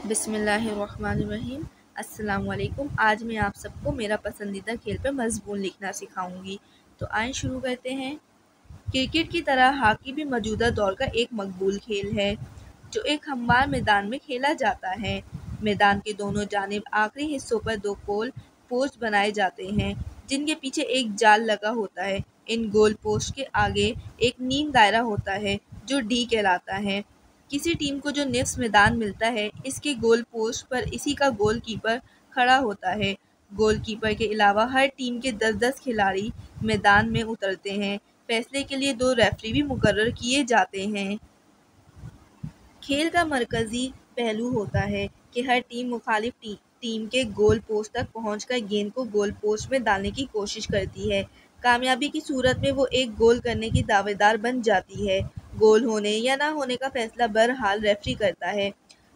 बिस्मिल्लाहिर्रहमानिर्रहीम। अस्सलाम वालेकुम। आज मैं आप सबको मेरा पसंदीदा खेल पर मज़मून लिखना सिखाऊंगी। तो आइए शुरू करते हैं। क्रिकेट की तरह हॉकी भी मौजूदा दौर का एक मकबूल खेल है जो एक हमवार मैदान में खेला जाता है। मैदान के दोनों जानिब आखिरी हिस्सों पर दो गोल पोस्ट बनाए जाते हैं जिनके पीछे एक जाल लगा होता है। इन गोल पोस्ट के आगे एक नीम दायरा होता है जो डी कहलाता है। किसी टीम को जो निफ्स मैदान मिलता है इसके गोल पोस्ट पर इसी का गोल कीपर खड़ा होता है। गोल कीपर के अलावा हर टीम के 10-10 खिलाड़ी मैदान में उतरते हैं। फैसले के लिए 2 रेफरी भी मुकर्रर किए जाते हैं। खेल का मरकज़ी पहलू होता है कि हर टीम मुखालिफ टीम के गोल पोस्ट तक पहुंचकर गेंद को गोल पोस्ट में डालने की कोशिश करती है। कामयाबी की सूरत में वो एक गोल करने की दावेदार बन जाती है। गोल होने या ना होने का फैसला बहरहाल रेफरी करता है।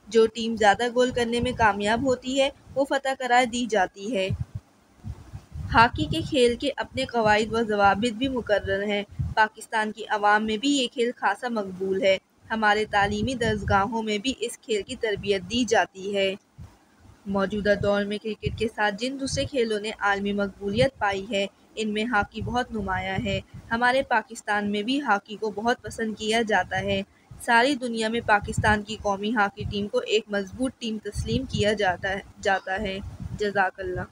जो टीम ज़्यादा गोल करने में कामयाब होती है वो फतह करार दी जाती है। हॉकी के खेल के अपने कवायद व ज़वाबित भी मुकर्रर हैं। पाकिस्तान की आवाम में भी ये खेल खासा मकबूल है। हमारे तालीमी दरसगाहों में भी इस खेल की तरबियत दी जाती है। मौजूदा दौर में क्रिकेट के साथ जिन दूसरे खेलों ने आलमी मकबूलियत पाई है इनमें हॉकी बहुत नुमायाँ है। हमारे पाकिस्तान में भी हॉकी को बहुत पसंद किया जाता है। सारी दुनिया में पाकिस्तान की कौमी हॉकी टीम को एक मजबूत टीम तस्लीम किया जाता है। जज़ाकल्लाह।